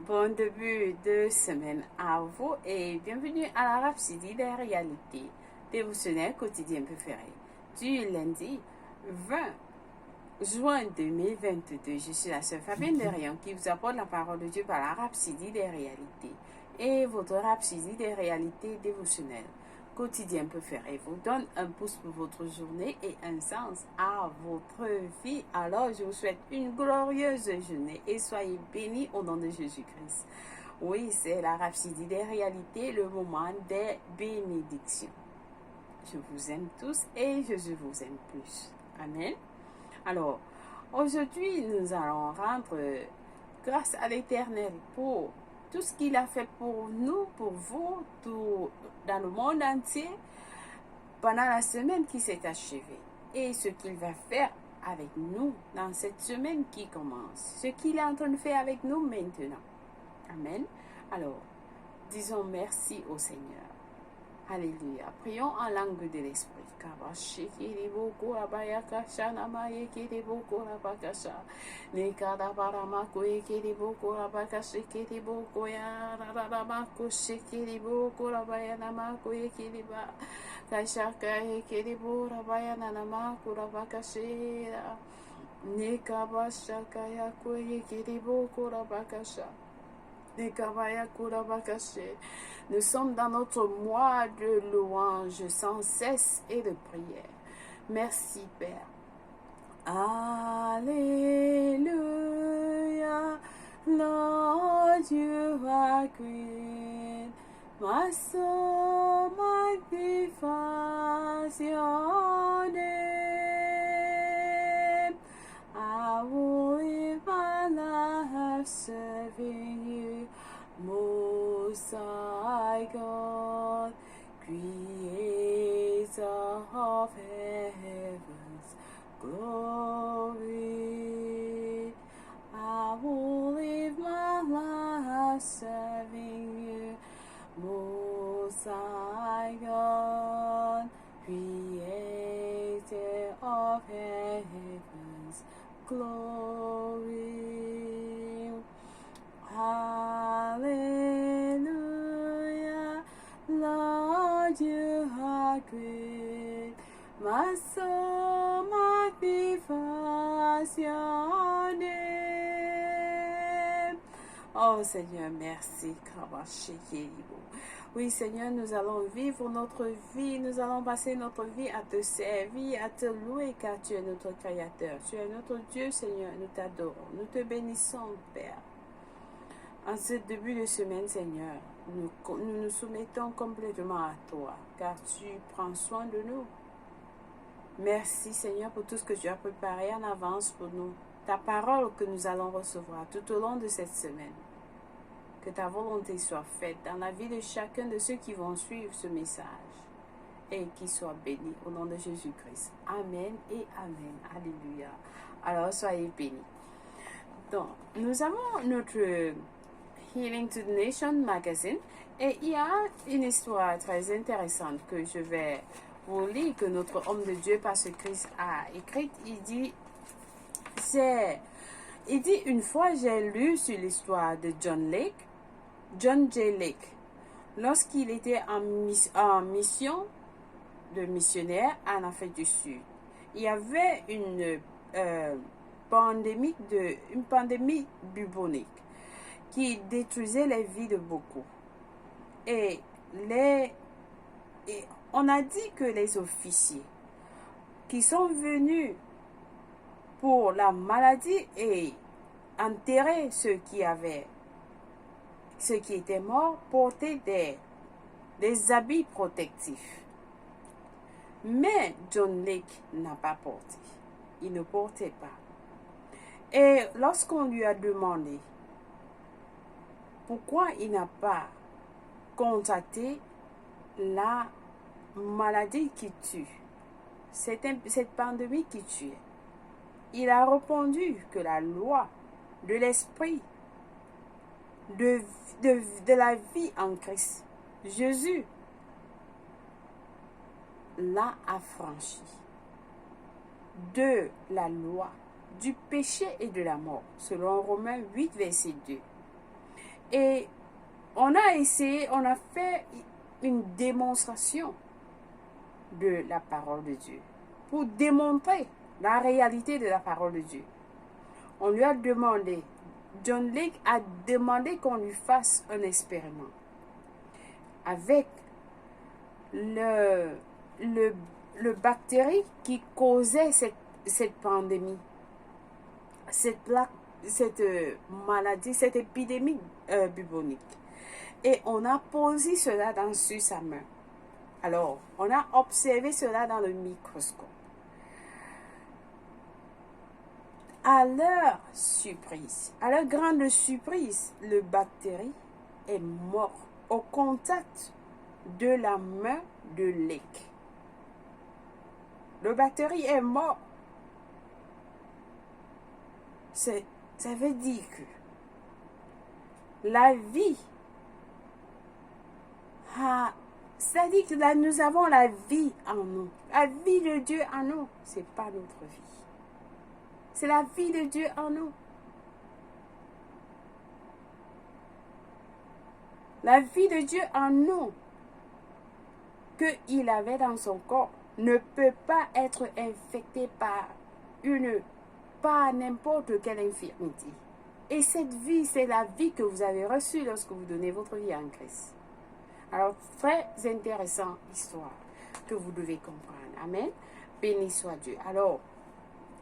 Bon début de semaine à vous et bienvenue à la Rhapsodie des réalités dévotionnel quotidien préféré du lundi 20 juin 2022. Je suis la sœur Fabienne Derion qui vous apporte la parole de Dieu par la Rhapsodie des réalités et votre Rhapsodie des réalités dévotionnelles quotidien préféré vous donne un pouce pour votre journée et un sens à votre vie. Alors, je vous souhaite une glorieuse journée et soyez bénis au nom de Jésus-Christ. Oui, c'est la Rhapsodie des réalités, le moment des bénédictions. Je vous aime tous et je vous aime plus. Amen. Alors, aujourd'hui, nous allons rendre grâce à l'Éternel pour tout ce qu'il a fait pour nous, pour vous, tout dans le monde entier, pendant la semaine qui s'est achevée. Et ce qu'il va faire avec nous dans cette semaine qui commence. Ce qu'il est en train de faire avec nous maintenant. Amen. Alors, disons merci au Seigneur. Alléluia. Prions en langue de l'esprit. Nous sommes dans notre mois de louange sans cesse et de prière. Merci Père. Alléluia, Lord, you are great. My soul magnifies your name. I will live my life serving you, Most High God, Creator of heavens, glory. I will live my life serving you, Most High God, Creator of heavens, glory. Hallelujah, Lord, you are great. My soul magnifies your name. Oh Seigneur, merci. Oui Seigneur, nous allons vivre notre vie, nous allons passer notre vie à te servir, à te louer, car tu es notre Créateur. Tu es notre Dieu Seigneur, nous t'adorons, nous te bénissons Père. En ce début de semaine, Seigneur, nous nous soumettons complètement à toi, car tu prends soin de nous. Merci, Seigneur, pour tout ce que tu as préparé en avance pour nous. Ta parole que nous allons recevoir tout au long de cette semaine. Que ta volonté soit faite dans la vie de chacun de ceux qui vont suivre ce message. Et qui soit béni au nom de Jésus-Christ. Amen et Amen. Alléluia. Alors, soyez bénis. Donc, nous avons notre Healing to the Nation magazine et il y a une histoire très intéressante que je vais vous lire, que notre homme de Dieu par ce Christ a écrite. Il dit une fois j'ai lu sur l'histoire de John J. Lake, lorsqu'il était en mission de missionnaire en Afrique du Sud. Il y avait une pandémie bubonique qui détruisait les vies de beaucoup. Et on a dit que les officiers qui sont venus pour la maladie et enterrer ceux qui étaient morts portaient des habits protectifs. Mais John Lake n'a pas porté. Il ne portait pas. Et lorsqu'on lui a demandé pourquoi il n'a pas contacté la maladie qui tue, cette pandémie qui tue, il a répondu que la loi de l'esprit, de la vie en Christ, Jésus l'a affranchi de la loi, du péché et de la mort, selon Romains 8, verset 2. Et on a essayé, on a fait une démonstration de la parole de Dieu pour démontrer la réalité de la parole de Dieu. On lui a demandé, John Lake a demandé qu'on lui fasse un expériment avec le bactérie qui causait cette pandémie, cette maladie, cette épidémie bubonique. Et on a posé cela sur sa main. Alors, on a observé cela dans le microscope. À leur surprise, à leur grande surprise, le bactérie est mort au contact de la main de Lake. Le bactérie est mort. Ça veut dire que la vie c'est-à-dire que là, nous avons la vie en nous. La vie de Dieu en nous, ce n'est pas notre vie. C'est la vie de Dieu en nous. La vie de Dieu en nous qu'il avait dans son corps ne peut pas être infectée par n'importe quelle infirmité. Et cette vie, c'est la vie que vous avez reçue lorsque vous donnez votre vie en Christ. Alors, très intéressant histoire que vous devez comprendre. Amen. Béni soit Dieu. Alors,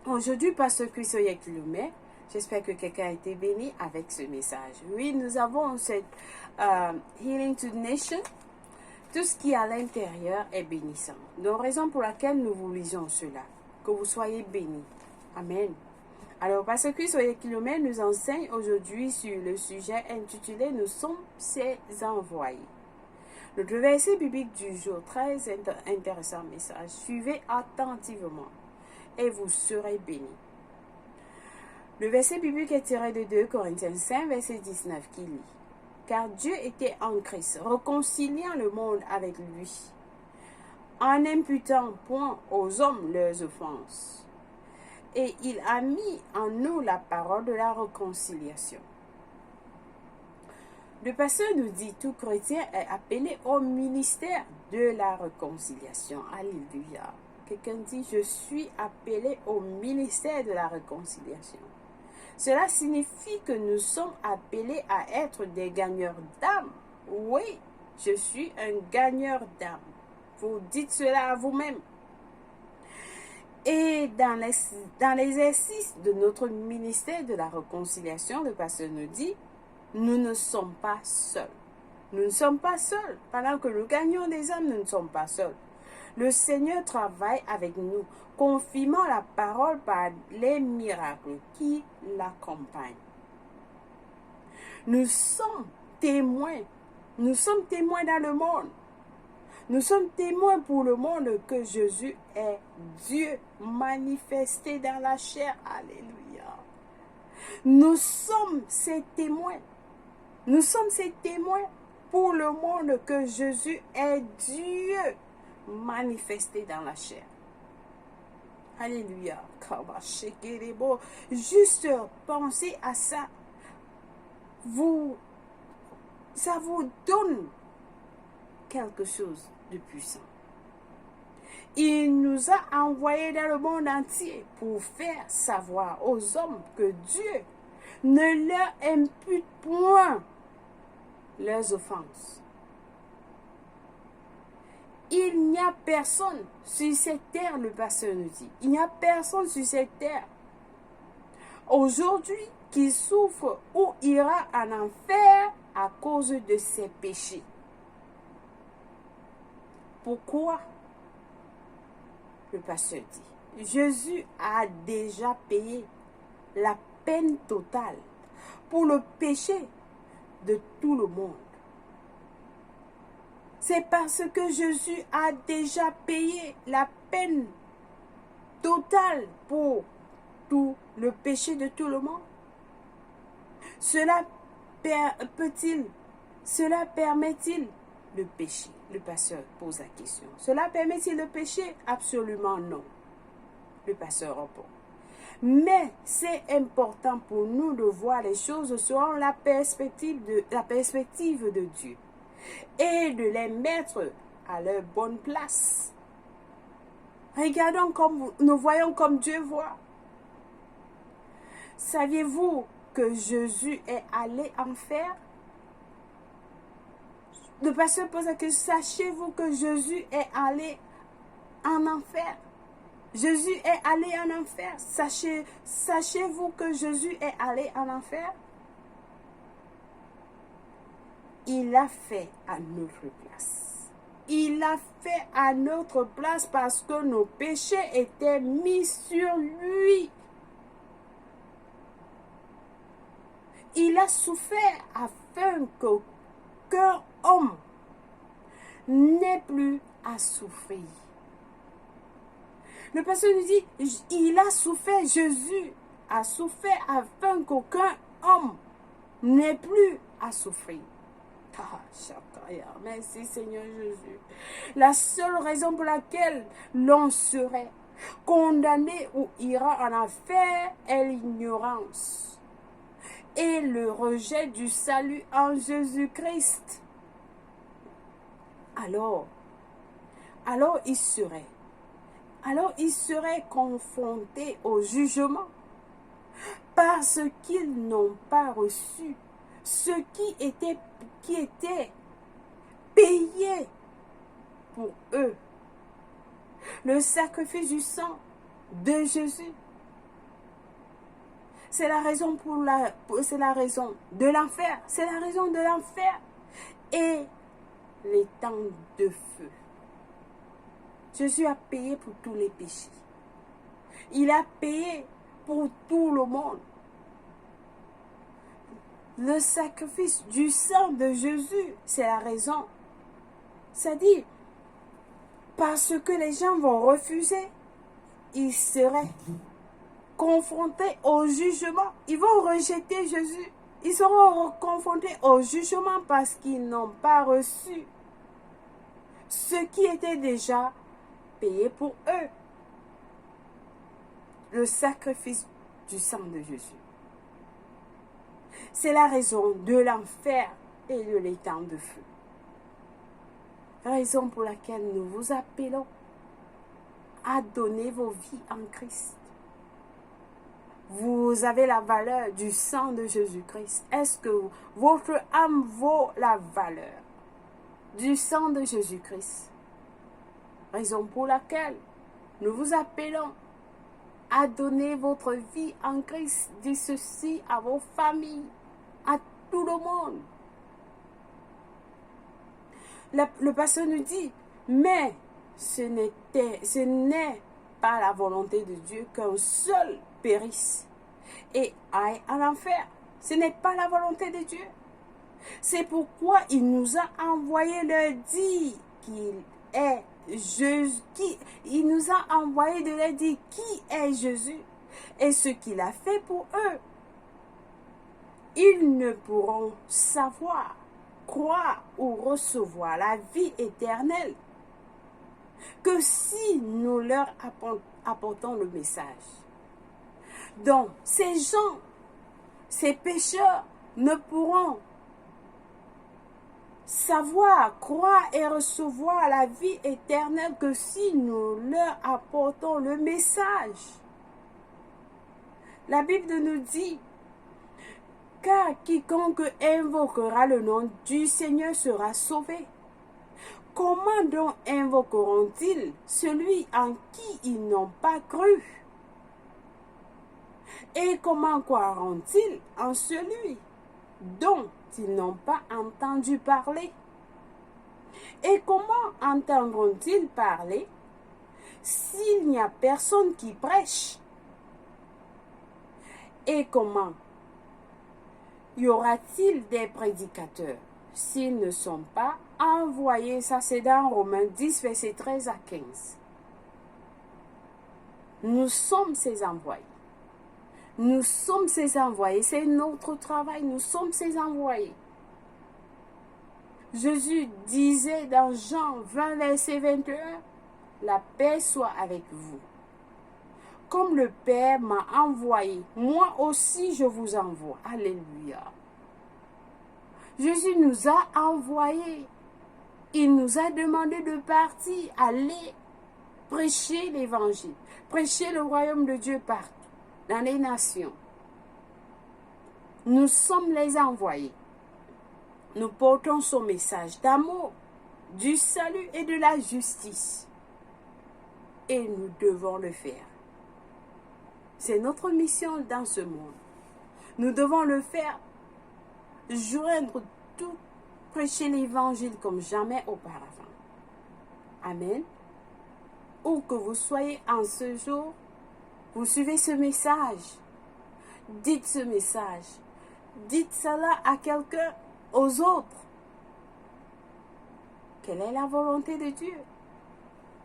aujourd'hui, Pasteur Chris Oyekulome, j'espère que quelqu'un a été béni avec ce message. Oui, nous avons cette Healing to the Nation. Tout ce qui est à l'intérieur est bénissant. Donc, raison pour laquelle nous vous lisons cela. Que vous soyez bénis. Amen. Alors, Pasteur Chris Oyekulome nous enseigne aujourd'hui sur le sujet intitulé « Nous sommes ses envoyés ». Notre verset biblique du jour, très intéressant message. Suivez attentivement et vous serez bénis. Le verset biblique est tiré de 2 Corinthiens 5, verset 19 qui lit: Car Dieu était en Christ, réconciliant le monde avec lui, en n'imputant point aux hommes leurs offenses. Et il a mis en nous la parole de la réconciliation. Le pasteur nous dit, tout chrétien est appelé au ministère de la réconciliation. Alléluia. Quelqu'un dit, je suis appelé au ministère de la réconciliation. Cela signifie que nous sommes appelés à être des gagneurs d'âme. Oui, je suis un gagneur d'âme. Vous dites cela à vous-même. Et dans l'exercice de notre ministère de la réconciliation, le pasteur nous dit, nous ne sommes pas seuls. Nous ne sommes pas seuls. Pendant que nous gagnons des âmes, nous ne sommes pas seuls. Le Seigneur travaille avec nous, confirmant la parole par les miracles qui l'accompagnent. Nous sommes témoins. Nous sommes témoins dans le monde. Nous sommes témoins pour le monde que Jésus est Dieu manifesté dans la chair. Alléluia. Nous sommes ces témoins. Nous sommes ces témoins pour le monde que Jésus est Dieu manifesté dans la chair. Alléluia. Juste pensez à ça. Ça vous donne quelque chose de puissant. Il nous a envoyés dans le monde entier pour faire savoir aux hommes que Dieu ne leur impute point leurs offenses. Il n'y a personne sur cette terre, le pasteur nous dit, il n'y a personne sur cette terre aujourd'hui qui souffre ou ira en enfer à cause de ses péchés. Pourquoi? Le pasteur dit, Jésus a déjà payé la peine totale pour le péché de tout le monde. C'est parce que Jésus a déjà payé la peine totale pour tout le péché de tout le monde. Cela permet-il le péché? Le pasteur pose la question. Cela permet-il le péché? Absolument non. Le pasteur répond. Mais c'est important pour nous de voir les choses selon la perspective de Dieu et de les mettre à leur bonne place. Regardons comme nous voyons comme Dieu voit. Saviez-vous que Jésus est allé en enfer? Le pasteur pose la question, sachez-vous que Jésus est allé en enfer? Jésus est allé en enfer. Sachez-vous que Jésus est allé en enfer? Il l'a fait à notre place. Il l'a fait à notre place parce que nos péchés étaient mis sur lui. Il a souffert afin qu'aucun homme n'ait plus à souffrir. Le pasteur nous dit, il a souffert, Jésus a souffert afin qu'aucun homme n'ait plus à souffrir. Merci Seigneur Jésus. La seule raison pour laquelle l'on serait condamné ou ira en enfer est l'ignorance et le rejet du salut en Jésus-Christ. Alors il serait confrontés au jugement parce qu'ils n'ont pas reçu ce qui était payé pour eux. Le sacrifice du sang de Jésus. C'est la raison de l'enfer. C'est la raison de l'enfer et les temps de feu. Jésus a payé pour tous les péchés. Il a payé pour tout le monde. Le sacrifice du sang de Jésus, c'est la raison. C'est-à-dire, parce que les gens vont refuser, ils seraient confrontés au jugement. Ils vont rejeter Jésus. Ils seront confrontés au jugement parce qu'ils n'ont pas reçu ce qui était déjà payé pour eux. Le sacrifice du sang de Jésus. C'est la raison de l'enfer et de l'étang de feu. Raison pour laquelle nous vous appelons à donner vos vies en Christ. Vous avez la valeur du sang de Jésus-Christ. Est-ce que votre âme vaut la valeur du sang de Jésus-Christ? Raison pour laquelle nous vous appelons à donner votre vie en Christ. Dites ceci à vos familles, à tout le monde. Le pasteur nous dit, mais ce n'est pas la volonté de Dieu qu'un seul périsse et aille en enfer. Ce n'est pas la volonté de Dieu. C'est pourquoi il nous a envoyé leur dire qu'il est Jésus. Il nous a envoyé de leur dire qui est Jésus et ce qu'il a fait pour eux. Ils ne pourront savoir, croire ou recevoir la vie éternelle que si nous leur apportons le message. Donc, ces gens, ces pécheurs ne pourront savoir, croire et recevoir la vie éternelle que si nous leur apportons le message. La Bible nous dit, car quiconque invoquera le nom du Seigneur sera sauvé. Comment donc invoqueront-ils celui en qui ils n'ont pas cru? Et comment croiront-ils en celui dont ils n'ont pas entendu parler? Et comment entendront-ils parler s'il n'y a personne qui prêche? Et comment y aura-t-il des prédicateurs s'ils ne sont pas envoyés? Ça, c'est dans Romains 10, versets 13 à 15. Nous sommes ses envoyés. Nous sommes ses envoyés. C'est notre travail. Nous sommes ses envoyés. Jésus disait dans Jean 20, verset 21, « La paix soit avec vous. comme le Père m'a envoyé, moi aussi je vous envoie. Alléluia. Jésus nous a envoyés. Il nous a demandé de partir, aller prêcher l'évangile, prêcher le royaume de Dieu partout, dans les nations. Nous sommes les envoyés. Nous portons son message d'amour, du salut et de la justice. Et nous devons le faire. C'est notre mission dans ce monde. Nous devons le faire, joindre tout, prêcher l'évangile comme jamais auparavant. Amen. Où que vous soyez en ce jour, vous suivez ce message. Dites ce message. Dites cela à quelqu'un, aux autres. Quelle est la volonté de Dieu?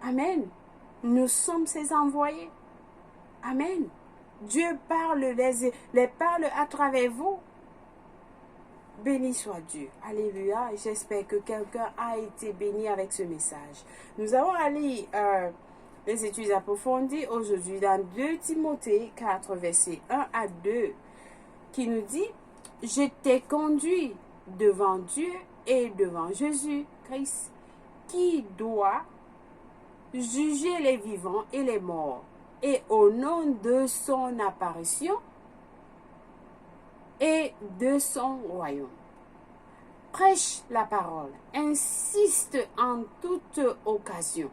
Amen. Nous sommes ses envoyés. Amen. Dieu parle, les parle à travers vous. Béni soit Dieu. Alléluia. J'espère que quelqu'un a été béni avec ce message. Nous allons aller les études approfondies aujourd'hui dans 2 Timothée 4, versets 1 à 2, qui nous dit: je t'ai conduit devant Dieu et devant Jésus-Christ, qui doit juger les vivants et les morts, et au nom de son apparition et de son royaume. Prêche la parole, insiste en toute occasion,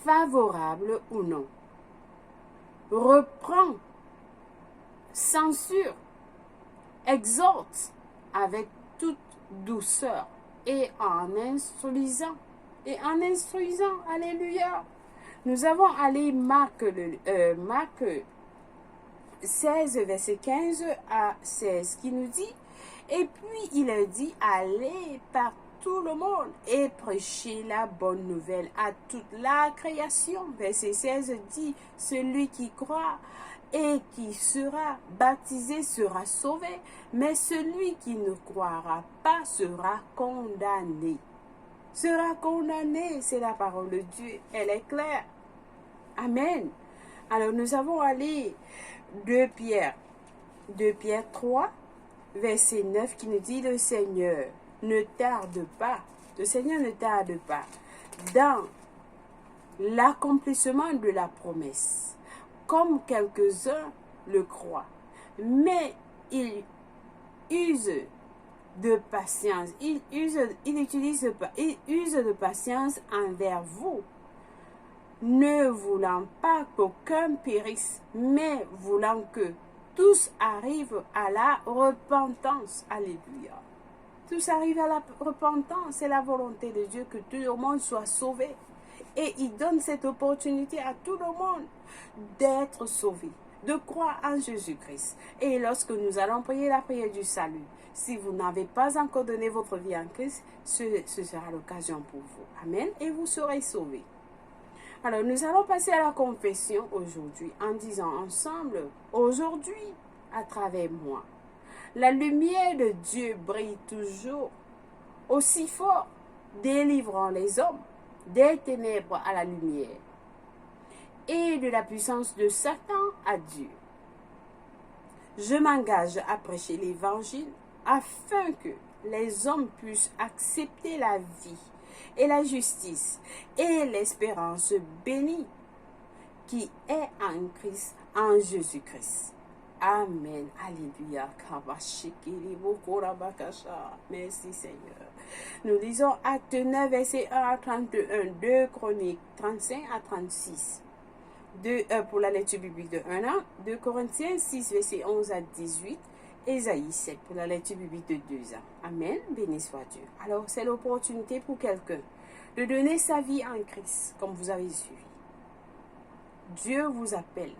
favorable ou non. Reprend, censure, exhorte avec toute douceur et en instruisant. Alléluia. Nous avons allé Marc 16, verset 15 à 16, qui nous dit: et puis il a dit, allez par tout le monde et prêchez la bonne nouvelle à toute la création. Verset 16 dit, celui qui croit et qui sera baptisé sera sauvé, mais celui qui ne croira pas sera condamné. Sera condamné, c'est la parole de Dieu, elle est claire. Amen. Alors nous avons allé 2 Pierre 3, verset 9, qui nous dit: le Seigneur ne tarde pas dans l'accomplissement de la promesse, comme quelques-uns le croient, mais il use de patience, il use de patience envers vous, ne voulant pas qu'aucun périsse, mais voulant que tous arrivent à la repentance. Alléluia. Tous arrivent à la repentance. C'est la volonté de Dieu que tout le monde soit sauvé. Et il donne cette opportunité à tout le monde d'être sauvé, de croire en Jésus-Christ. Et lorsque nous allons prier la prière du salut, si vous n'avez pas encore donné votre vie en Christ, ce sera l'occasion pour vous. Amen. Et vous serez sauvés. Alors, nous allons passer à la confession aujourd'hui en disant ensemble: aujourd'hui, à travers moi, la lumière de Dieu brille toujours aussi fort, délivrant les hommes des ténèbres à la lumière et de la puissance de Satan à Dieu. Je m'engage à prêcher l'évangile afin que les hommes puissent accepter la vie et la justice et l'espérance bénie qui est en Christ, en Jésus-Christ. Amen. Alléluia. Merci Seigneur. Nous lisons Acte 9, verset 1 à 31, 2 Chroniques 35 à 36. Pour la lecture biblique de 1 an, 2 Corinthiens 6, verset 11 à 18. Ésaïe 7 pour la lecture biblique de 2 ans. Amen. Béni soit Dieu. Alors, c'est l'opportunité pour quelqu'un de donner sa vie en Christ, comme vous avez suivi. Dieu vous appelle.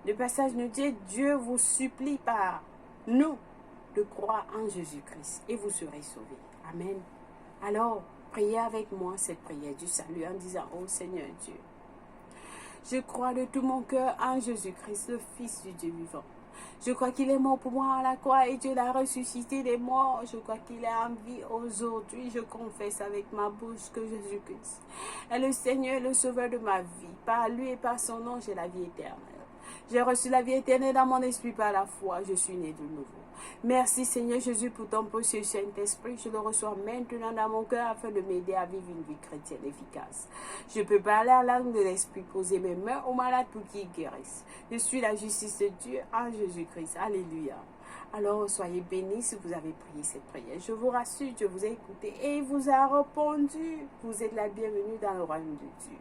Le passage nous dit: Dieu vous supplie par nous de croire en Jésus-Christ et vous serez sauvés. Amen. Alors, priez avec moi cette prière du salut en disant: oh Seigneur Dieu, je crois de tout mon cœur en Jésus-Christ, le Fils du Dieu vivant. Je crois qu'il est mort pour moi à la croix et Dieu l'a ressuscité des morts. Je crois qu'il est en vie aujourd'hui. Je confesse avec ma bouche que Jésus-Christ est le Seigneur et le Sauveur de ma vie. Par lui et par son nom, j'ai la vie éternelle. J'ai reçu la vie éternelle dans mon esprit par la foi. Je suis né de nouveau. Merci Seigneur Jésus pour ton précieux Saint-Esprit. Je le reçois maintenant dans mon cœur afin de m'aider à vivre une vie chrétienne efficace. Je peux parler en langue de l'Esprit, poser mes mains aux malades pour qu'ils guérissent. Je suis la justice de Dieu en Jésus-Christ. Alléluia. Alors soyez bénis si vous avez prié cette prière. Je vous rassure, Dieu vous a écouté et il vous a répondu. Vous êtes la bienvenue dans le royaume de Dieu.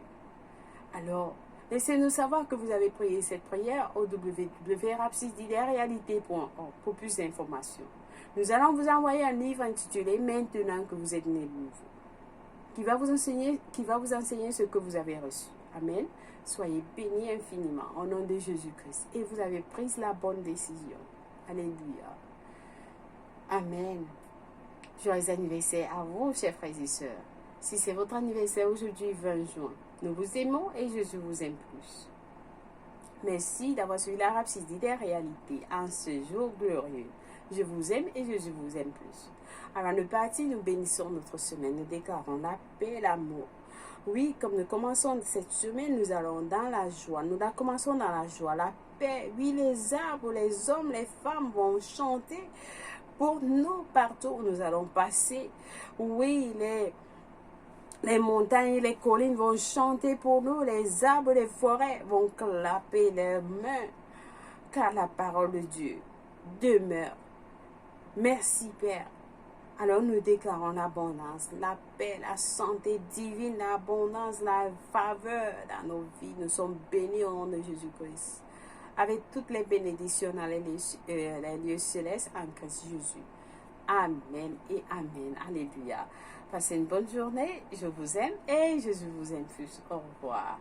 Alors, laissez-nous savoir que vous avez prié cette prière au www.rapsididérealité.org pour plus d'informations. Nous allons vous envoyer un livre intitulé « Maintenant que vous êtes né de nouveau » qui va vous enseigner ce que vous avez reçu. Amen. Soyez bénis infiniment au nom de Jésus-Christ et vous avez pris la bonne décision. Alléluia. Amen. Joyeux anniversaire à vous, chers frères et sœurs. Si c'est votre anniversaire aujourd'hui, 20 juin, nous vous aimons et Jésus vous aime plus. Merci d'avoir suivi la Rhapsodie des réalités en ce jour glorieux. Je vous aime et Jésus vous aime plus. Avant de partir, nous bénissons notre semaine. Nous déclarons la paix et l'amour. Oui, comme nous commençons cette semaine, nous allons dans la joie. Nous la commençons dans la joie, la paix. Oui, les arbres, les hommes, les femmes vont chanter pour nous partout où nous allons passer. Oui, les montagnes et les collines vont chanter pour nous. Les arbres, les forêts vont clapper leurs mains. Car la parole de Dieu demeure. Merci Père. Alors nous déclarons l'abondance, la paix, la santé divine, l'abondance, la faveur dans nos vies. Nous sommes bénis au nom de Jésus-Christ. Avec toutes les bénédictions dans les lieux célestes en Christ Jésus. Amen et Amen. Alléluia. Passez une bonne journée. Je vous aime et Jésus vous aime plus. Au revoir.